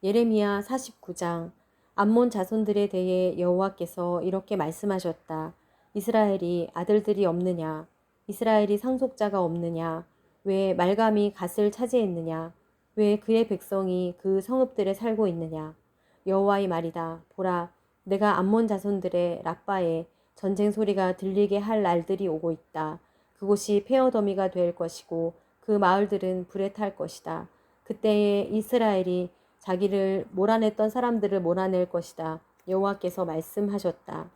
예레미야 49장. 암몬 자손들에 대해 여호와께서 이렇게 말씀하셨다. 이스라엘이 아들들이 없느냐? 이스라엘이 상속자가 없느냐? 왜 말감이 갓을 차지했느냐? 왜 그의 백성이 그 성읍들에 살고 있느냐? 여호와의 말이다. 보라, 내가 암몬 자손들의 라빠에 전쟁 소리가 들리게 할 날들이 오고 있다. 그곳이 폐허더미가 될 것이고 그 마을들은 불에 탈 것이다. 그때에 이스라엘이 자기를 몰아냈던 사람들을 몰아낼 것이다. 여호와께서 말씀하셨다.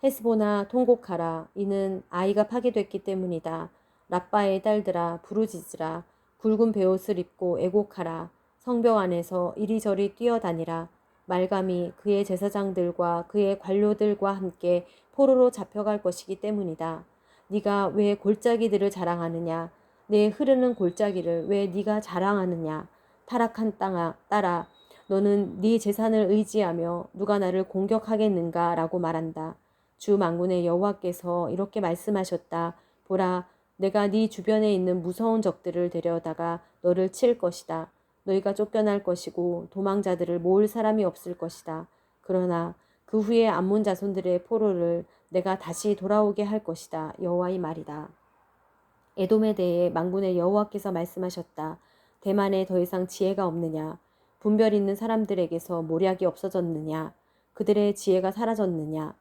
헤스보나 통곡하라. 이는 아이가 파괴됐기 때문이다. 라빠의 딸들아 부르짖으라. 굵은 베옷을 입고 애곡하라. 성벽 안에서 이리저리 뛰어다니라. 말감이 그의 제사장들과 그의 관료들과 함께 포로로 잡혀갈 것이기 때문이다. 네가 왜 골짜기들을 자랑하느냐? 내 흐르는 골짜기를 왜 네가 자랑하느냐? 타락한 땅아 따라 너는 네 재산을 의지하며 누가 나를 공격하겠는가 라고 말한다. 주 만군의 여호와께서 이렇게 말씀하셨다. 보라, 내가 네 주변에 있는 무서운 적들을 데려다가 너를 칠 것이다. 너희가 쫓겨날 것이고 도망자들을 모을 사람이 없을 것이다. 그러나 그 후에 암몬 자손들의 포로를 내가 다시 돌아오게 할 것이다. 여호와의 말이다. 에돔에 대해 만군의 여호와께서 말씀하셨다. 대만에 더 이상 지혜가 없느냐? 분별 있는 사람들에게서 모략이 없어졌느냐? 그들의 지혜가 사라졌느냐?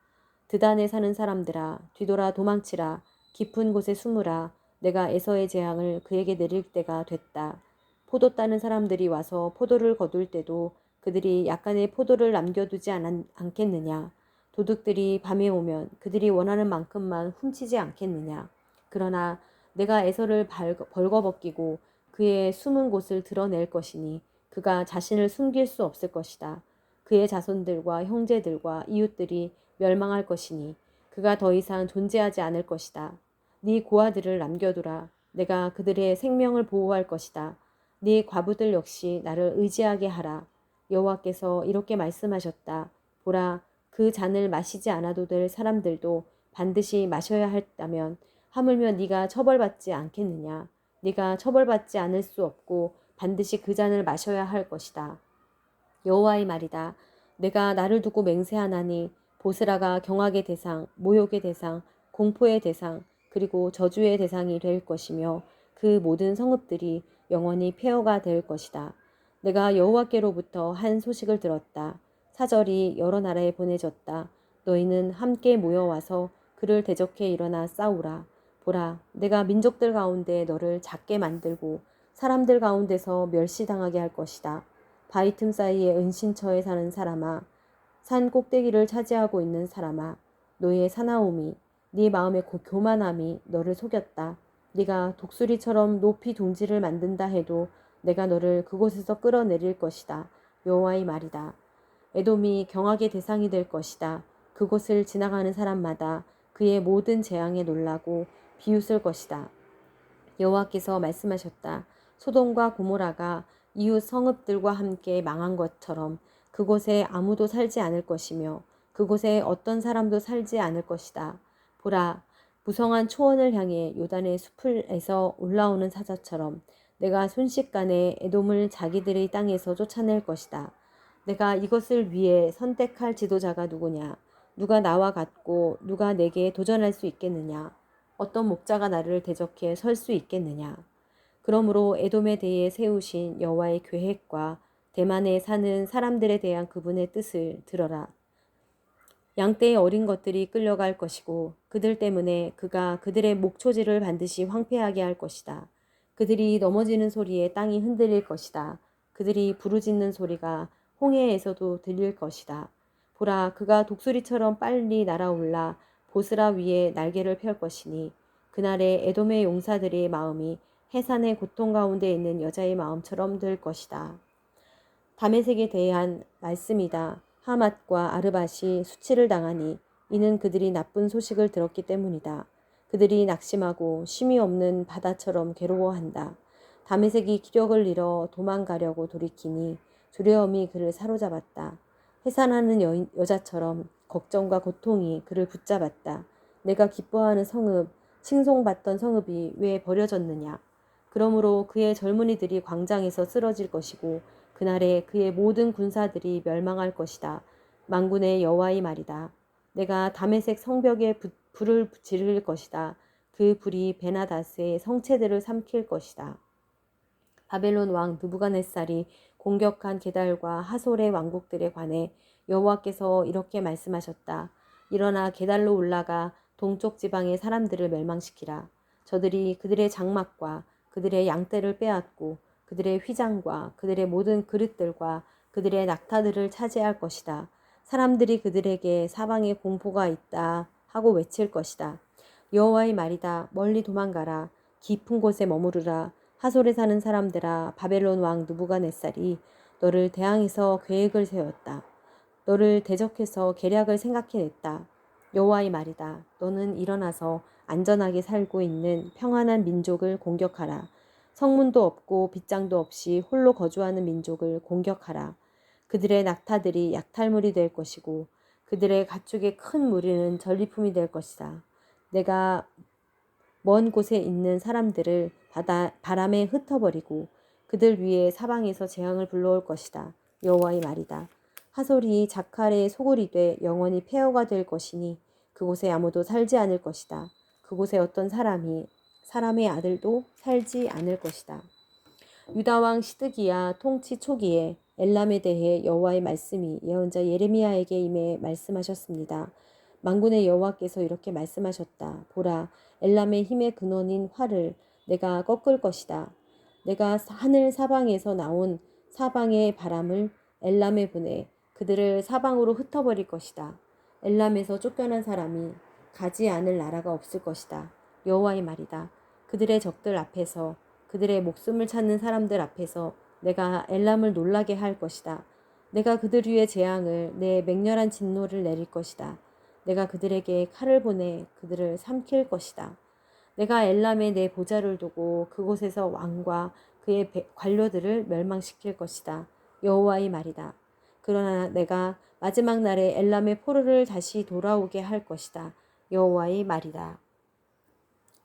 드단에 사는 사람들아, 뒤돌아 도망치라. 깊은 곳에 숨으라. 내가 에서의 재앙을 그에게 내릴 때가 됐다. 포도 따는 사람들이 와서 포도를 거둘 때도 그들이 약간의 포도를 남겨두지 않겠느냐? 도둑들이 밤에 오면 그들이 원하는 만큼만 훔치지 않겠느냐? 그러나 내가 에서를 벌거벗기고 그의 숨은 곳을 드러낼 것이니 그가 자신을 숨길 수 없을 것이다. 그의 자손들과 형제들과 이웃들이 멸망할 것이니 그가 더 이상 존재하지 않을 것이다. 네 고아들을 남겨두라. 내가 그들의 생명을 보호할 것이다. 네 과부들 역시 나를 의지하게 하라. 여호와께서 이렇게 말씀하셨다. 보라, 그 잔을 마시지 않아도 될 사람들도 반드시 마셔야 했다면 하물며 네가 처벌받지 않겠느냐. 네가 처벌받지 않을 수 없고 반드시 그 잔을 마셔야 할 것이다. 여호와의 말이다. 내가 나를 두고 맹세하나니 보스라가 경악의 대상, 모욕의 대상, 공포의 대상, 그리고 저주의 대상이 될 것이며 그 모든 성읍들이 영원히 폐허가 될 것이다. 내가 여호와께로부터 한 소식을 들었다. 사절이 여러 나라에 보내졌다. 너희는 함께 모여와서 그를 대적해 일어나 싸우라. 보라, 내가 민족들 가운데 너를 작게 만들고 사람들 가운데서 멸시당하게 할 것이다. 바위 틈 사이에 은신처에 사는 사람아, 산 꼭대기를 차지하고 있는 사람아, 너의 사나움이, 네 마음의 교만함이 너를 속였다. 네가 독수리처럼 높이 둥지를 만든다 해도 내가 너를 그곳에서 끌어내릴 것이다. 여호와의 말이다. 에돔이 경악의 대상이 될 것이다. 그곳을 지나가는 사람마다 그의 모든 재앙에 놀라고 비웃을 것이다. 여호와께서 말씀하셨다. 소돔과 고모라가 이웃 성읍들과 함께 망한 것처럼 그곳에 아무도 살지 않을 것이며 그곳에 어떤 사람도 살지 않을 것이다. 보라, 무성한 초원을 향해 요단의 숲에서 올라오는 사자처럼 내가 순식간에 에돔을 자기들의 땅에서 쫓아낼 것이다. 내가 이것을 위해 선택할 지도자가 누구냐? 누가 나와 같고 누가 내게 도전할 수 있겠느냐? 어떤 목자가 나를 대적해 설 수 있겠느냐? 그러므로 에돔에 대해 세우신 여호와의 계획과 대만에 사는 사람들에 대한 그분의 뜻을 들어라. 양떼의 어린 것들이 끌려갈 것이고 그들 때문에 그가 그들의 목초지를 반드시 황폐하게 할 것이다. 그들이 넘어지는 소리에 땅이 흔들릴 것이다. 그들이 부르짖는 소리가 홍해에서도 들릴 것이다. 보라, 그가 독수리처럼 빨리 날아올라 보스라 위에 날개를 펼 것이니 그날에 에돔의 용사들의 마음이 해산의 고통 가운데 있는 여자의 마음처럼 될 것이다. 다메섹에 대한 말씀이다. 하맛과 아르밧이 수치를 당하니 이는 그들이 나쁜 소식을 들었기 때문이다. 그들이 낙심하고 쉼이 없는 바다처럼 괴로워한다. 다메섹이 기력을 잃어 도망가려고 돌이키니 두려움이 그를 사로잡았다. 해산하는 여자처럼 걱정과 고통이 그를 붙잡았다. 내가 기뻐하는 성읍, 칭송받던 성읍이 왜 버려졌느냐? 그러므로 그의 젊은이들이 광장에서 쓰러질 것이고 그날에 그의 모든 군사들이 멸망할 것이다. 만군의 여호와의 말이다. 내가 다메섹 성벽에 불을 지를 것이다. 그 불이 베나다스의 성체들을 삼킬 것이다. 바벨론 왕 느부갓네살이 공격한 게달과 하솔의 왕국들에 관해 여호와께서 이렇게 말씀하셨다. 일어나 게달로 올라가 동쪽 지방의 사람들을 멸망시키라. 저들이 그들의 장막과 그들의 양떼를 빼앗고 그들의 휘장과 그들의 모든 그릇들과 그들의 낙타들을 차지할 것이다. 사람들이 그들에게 사방에 공포가 있다 하고 외칠 것이다. 여호와의 말이다. 멀리 도망가라. 깊은 곳에 머무르라. 하솔에 사는 사람들아, 바벨론 왕 느부갓네살이 너를 대항해서 계획을 세웠다. 너를 대적해서 계략을 생각해냈다. 여호와의 말이다. 너는 일어나서 안전하게 살고 있는 평안한 민족을 공격하라. 성문도 없고 빗장도 없이 홀로 거주하는 민족을 공격하라. 그들의 낙타들이 약탈물이 될 것이고 그들의 가축의 큰 무리는 전리품이 될 것이다. 내가 먼 곳에 있는 사람들을 바람에 흩어버리고 그들 위에 사방에서 재앙을 불러올 것이다. 여호와의 말이다. 하솔이 자칼의 소굴이 돼 영원히 폐허가 될 것이니 그곳에 아무도 살지 않을 것이다. 그곳에 어떤 사람의 아들도 살지 않을 것이다. 유다왕 시드기야 통치 초기에 엘람에 대해 여호와의 말씀이 예언자 예레미야에게 임해 말씀하셨습니다. 만군의 여호와께서 이렇게 말씀하셨다. 보라, 엘람의 힘의 근원인 활을 내가 꺾을 것이다. 내가 하늘 사방에서 나온 사방의 바람을 엘람에 보내 그들을 사방으로 흩어버릴 것이다. 엘람에서 쫓겨난 사람이 가지 않을 나라가 없을 것이다. 여호와의 말이다. 그들의 적들 앞에서 그들의 목숨을 찾는 사람들 앞에서 내가 엘람을 놀라게 할 것이다. 내가 그들 위에 재앙을 내 맹렬한 진노를 내릴 것이다. 내가 그들에게 칼을 보내 그들을 삼킬 것이다. 내가 엘람에 내 보좌를 두고 그곳에서 왕과 그의 관료들을 멸망시킬 것이다. 여호와의 말이다. 그러나 내가 마지막 날에 엘람의 포로를 다시 돌아오게 할 것이다. 여호와의 말이다.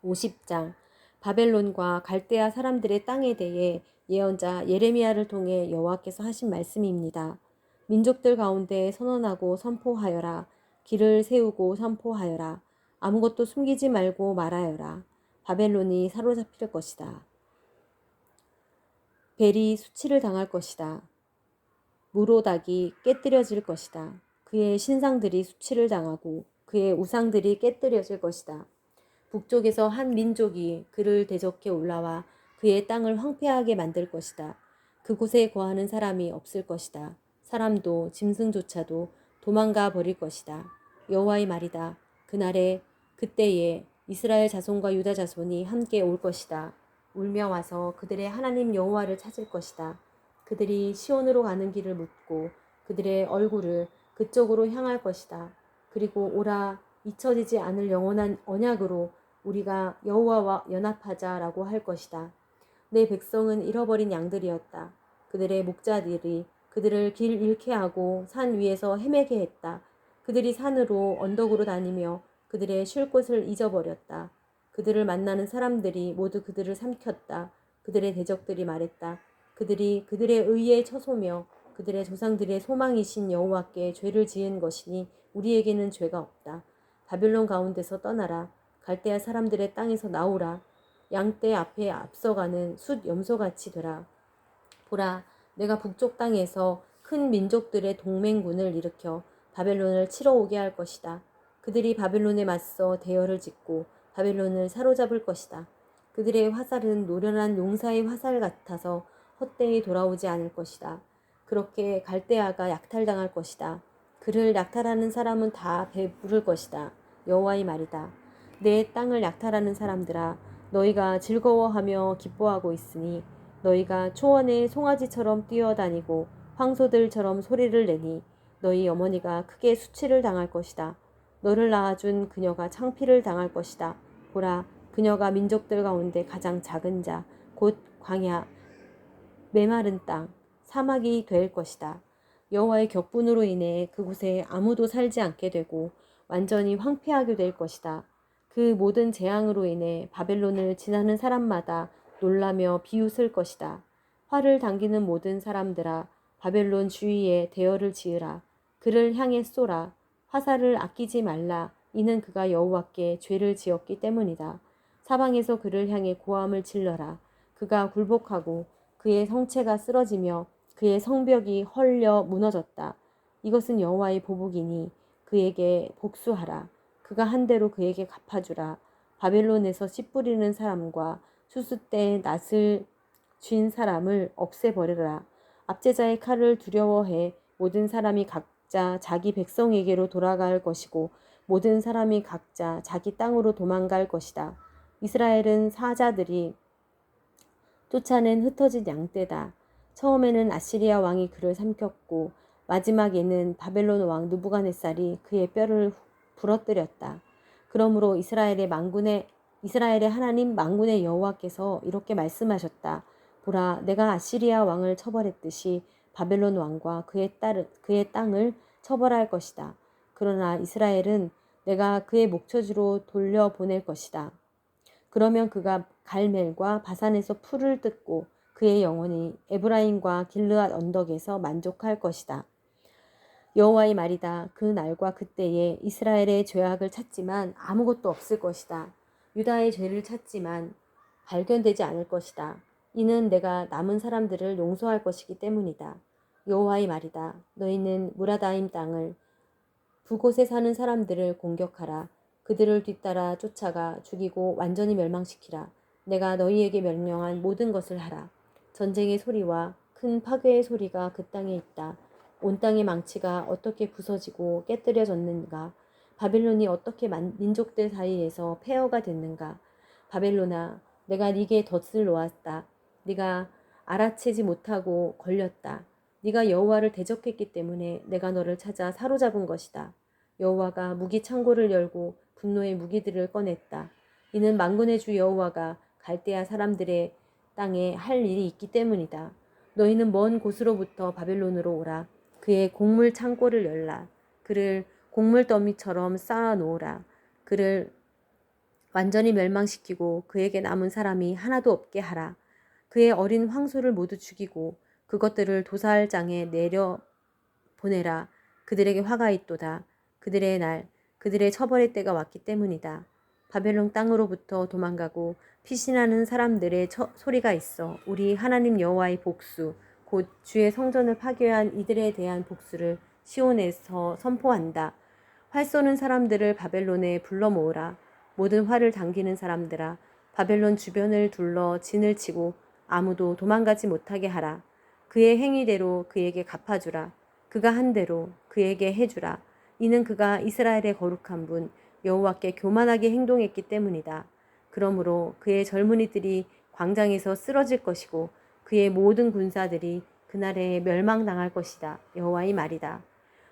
50장 바벨론과 갈대아 사람들의 땅에 대해 예언자 예레미야를 통해 여호와께서 하신 말씀입니다. 민족들 가운데 선언하고 선포하여라. 길을 세우고 선포하여라. 아무것도 숨기지 말고 말하여라. 바벨론이 사로잡힐 것이다. 벨이 수치를 당할 것이다. 무로닥이 깨뜨려질 것이다. 그의 신상들이 수치를 당하고 그의 우상들이 깨뜨려질 것이다. 북쪽에서 한 민족이 그를 대적해 올라와 그의 땅을 황폐하게 만들 것이다. 그곳에 거하는 사람이 없을 것이다. 사람도 짐승조차도 도망가 버릴 것이다. 여호와의 말이다. 그때에 이스라엘 자손과 유다 자손이 함께 올 것이다. 울며 와서 그들의 하나님 여호와를 찾을 것이다. 그들이 시온으로 가는 길을 묻고 그들의 얼굴을 그쪽으로 향할 것이다. 그리고 오라, 잊혀지지 않을 영원한 언약으로 우리가 여호와와 연합하자라고 할 것이다. 내 백성은 잃어버린 양들이었다. 그들의 목자들이 그들을 길 잃게 하고 산 위에서 헤매게 했다. 그들이 산으로 언덕으로 다니며 그들의 쉴 곳을 잊어버렸다. 그들을 만나는 사람들이 모두 그들을 삼켰다. 그들의 대적들이 말했다. 그들이 그들의 의에 처소며 그들의 조상들의 소망이신 여호와께 죄를 지은 것이니 우리에게는 죄가 없다. 바벨론 가운데서 떠나라. 갈대아 사람들의 땅에서 나오라. 양떼 앞에 앞서가는 숫 염소같이 되라. 보라, 내가 북쪽 땅에서 큰 민족들의 동맹군을 일으켜 바벨론을 치러 오게 할 것이다. 그들이 바벨론에 맞서 대열을 짓고 바벨론을 사로잡을 것이다. 그들의 화살은 노련한 용사의 화살 같아서 헛되이 돌아오지 않을 것이다. 그렇게 갈대아가 약탈당할 것이다. 그를 약탈하는 사람은 다 배부를 것이다. 여호와의 말이다. 내 땅을 약탈하는 사람들아, 너희가 즐거워하며 기뻐하고 있으니 너희가 초원의 송아지처럼 뛰어다니고 황소들처럼 소리를 내니 너희 어머니가 크게 수치를 당할 것이다. 너를 낳아준 그녀가 창피를 당할 것이다. 보라, 그녀가 민족들 가운데 가장 작은 자, 곧 광야, 메마른 땅, 사막이 될 것이다. 여호와의 격분으로 인해 그곳에 아무도 살지 않게 되고 완전히 황폐하게 될 것이다. 그 모든 재앙으로 인해 바벨론을 지나는 사람마다 놀라며 비웃을 것이다. 활을 당기는 모든 사람들아 바벨론 주위에 대열을 지으라. 그를 향해 쏘라. 화살을 아끼지 말라. 이는 그가 여호와께 죄를 지었기 때문이다. 사방에서 그를 향해 고함을 질러라. 그가 굴복하고 그의 성체가 쓰러지며 그의 성벽이 헐려 무너졌다. 이것은 여호와의 보복이니 그에게 복수하라. 그가 한 대로 그에게 갚아주라. 바벨론에서 씨 뿌리는 사람과 수수 때 낫을 쥔 사람을 없애버리라. 압제자의 칼을 두려워해 모든 사람이 각자 자기 백성에게로 돌아갈 것이고 모든 사람이 각자 자기 땅으로 도망갈 것이다. 이스라엘은 사자들이 쫓아낸 흩어진 양떼다. 처음에는 아시리아 왕이 그를 삼켰고 마지막에는 바벨론 왕 느부갓네살이 그의 뼈를 부러뜨렸다. 그러므로 이스라엘의 하나님 만군의 여호와께서 이렇게 말씀하셨다. 보라, 내가 아시리아 왕을 처벌했듯이 바벨론 왕과 그의 땅을 처벌할 것이다. 그러나 이스라엘은 내가 그의 목초지로 돌려보낼 것이다. 그러면 그가 갈멜과 바산에서 풀을 뜯고 그의 영혼이 에브라임과 길르앗 언덕에서 만족할 것이다. 여호와의 말이다. 그 날과 그때에 이스라엘의 죄악을 찾지만 아무것도 없을 것이다. 유다의 죄를 찾지만 발견되지 않을 것이다. 이는 내가 남은 사람들을 용서할 것이기 때문이다. 여호와의 말이다. 너희는 무라다임 땅을 그곳에 사는 사람들을 공격하라. 그들을 뒤따라 쫓아가 죽이고 완전히 멸망시키라. 내가 너희에게 명령한 모든 것을 하라. 전쟁의 소리와 큰 파괴의 소리가 그 땅에 있다. 온 땅의 망치가 어떻게 부서지고 깨뜨려졌는가. 바벨론이 어떻게 민족들 사이에서 폐허가 됐는가. 바벨론아, 내가 네게 덫을 놓았다. 네가 알아채지 못하고 걸렸다. 네가 여호와를 대적했기 때문에 내가 너를 찾아 사로잡은 것이다. 여호와가 무기 창고를 열고 분노의 무기들을 꺼냈다. 이는 만군의 주 여호와가 갈대아 사람들의 땅에 할 일이 있기 때문이다. 너희는 먼 곳으로부터 바벨론으로 오라. 그의 곡물 창고를 열라. 그를 곡물 더미처럼 쌓아 놓으라. 그를 완전히 멸망시키고 그에게 남은 사람이 하나도 없게 하라. 그의 어린 황소를 모두 죽이고 그것들을 도살장에 내려 보내라. 그들에게 화가 있도다. 그들의 날, 그들의 처벌의 때가 왔기 때문이다. 바벨론 땅으로부터 도망가고 피신하는 사람들의 소리가 있어. 우리 하나님 여호와의 복수, 곧 주의 성전을 파괴한 이들에 대한 복수를 시온에서 선포한다. 활 쏘는 사람들을 바벨론에 불러 모으라. 모든 활을 당기는 사람들아, 바벨론 주변을 둘러 진을 치고 아무도 도망가지 못하게 하라. 그의 행위대로 그에게 갚아주라. 그가 한 대로 그에게 해주라. 이는 그가 이스라엘의 거룩한 분 여호와께 교만하게 행동했기 때문이다. 그러므로 그의 젊은이들이 광장에서 쓰러질 것이고 그의 모든 군사들이 그날에 멸망당할 것이다. 여호와의 말이다.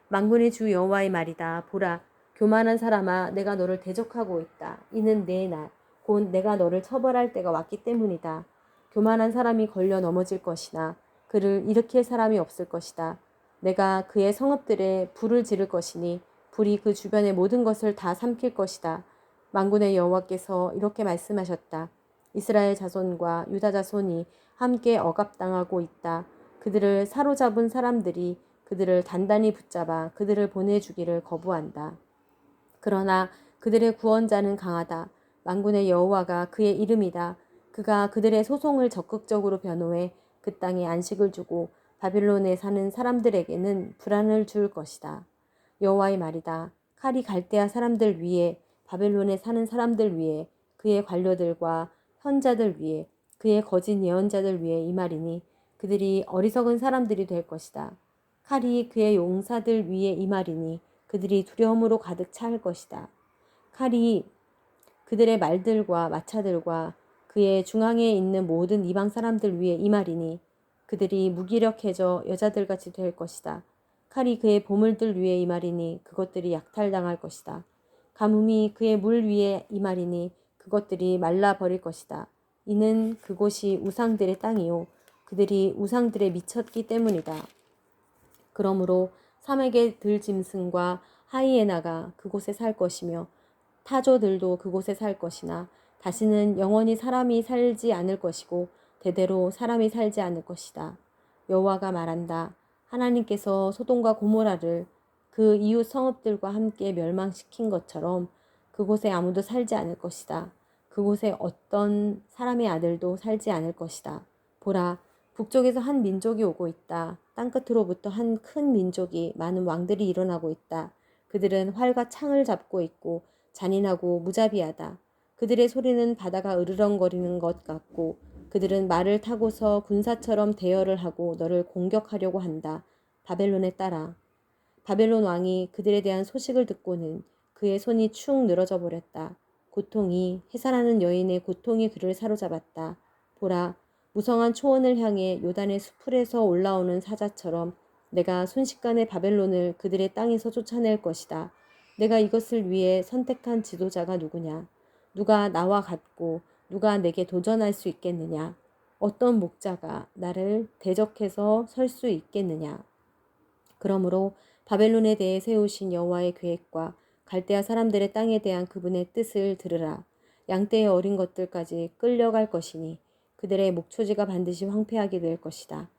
만군의 주 여호와의 말이다. 보라, 교만한 사람아, 내가 너를 대적하고 있다. 이는 내 날, 곧 내가 너를 처벌할 때가 왔기 때문이다. 교만한 사람이 걸려 넘어질 것이나 그를 일으킬 사람이 없을 것이다. 내가 그의 성읍들에 불을 지를 것이니 불이 그 주변의 모든 것을 다 삼킬 것이다. 만군의 여호와께서 이렇게 말씀하셨다. 이스라엘 자손과 유다 자손이 함께 억압당하고 있다. 그들을 사로잡은 사람들이 그들을 단단히 붙잡아 그들을 보내주기를 거부한다. 그러나 그들의 구원자는 강하다. 만군의 여호와가 그의 이름이다. 그가 그들의 소송을 적극적으로 변호해 그 땅에 안식을 주고 바빌론에 사는 사람들에게는 불안을 줄 것이다. 여호와의 말이다. 칼이 갈대아 사람들 위에, 바벨론에 사는 사람들 위에, 그의 관료들과 현자들 위에, 그의 거짓 예언자들 위에 이 말이니 그들이 어리석은 사람들이 될 것이다. 칼이 그의 용사들 위에 이 말이니 그들이 두려움으로 가득 찰 것이다. 칼이 그들의 말들과 마차들과 그의 중앙에 있는 모든 이방 사람들 위에 이 말이니 그들이 무기력해져 여자들같이 될 것이다. 칼이 그의 보물들 위에 이 말이니 그것들이 약탈당할 것이다. 가뭄이 그의 물 위에 이 말이니 그것들이 말라버릴 것이다. 이는 그곳이 우상들의 땅이요 그들이 우상들에 미쳤기 때문이다. 그러므로 사맥의 들짐승과 하이에나가 그곳에 살 것이며 타조들도 그곳에 살 것이나 다시는 영원히 사람이 살지 않을 것이고 대대로 사람이 살지 않을 것이다. 여호와가 말한다. 하나님께서 소돔과 고모라를 그 이웃 성읍들과 함께 멸망시킨 것처럼 그곳에 아무도 살지 않을 것이다. 그곳에 어떤 사람의 아들도 살지 않을 것이다. 보라, 북쪽에서 한 민족이 오고 있다. 땅끝으로부터 한 큰 민족이 많은 왕들이 일어나고 있다. 그들은 활과 창을 잡고 있고 잔인하고 무자비하다. 그들의 소리는 바다가 으르렁거리는 것 같고 그들은 말을 타고서 군사처럼 대열을 하고 너를 공격하려고 한다. 바벨론에 따라. 바벨론 왕이 그들에 대한 소식을 듣고는 그의 손이 축 늘어져 버렸다. 고통이 해산하는 여인의 고통이 그를 사로잡았다. 보라, 무성한 초원을 향해 요단의 수풀에서 올라오는 사자처럼 내가 순식간에 바벨론을 그들의 땅에서 쫓아낼 것이다. 내가 이것을 위해 선택한 지도자가 누구냐? 누가 나와 같고 누가 내게 도전할 수 있겠느냐? 어떤 목자가 나를 대적해서 설 수 있겠느냐? 그러므로 바벨론에 대해 세우신 여호와의 계획과 갈대아 사람들의 땅에 대한 그분의 뜻을 들으라. 양떼의 어린 것들까지 끌려갈 것이니 그들의 목초지가 반드시 황폐하게 될 것이다.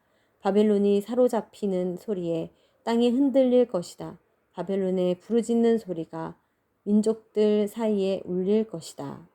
바벨론이 사로잡히는 소리에 땅이 흔들릴 것이다. 바벨론의 부르짖는 소리가 민족들 사이에 울릴 것이다.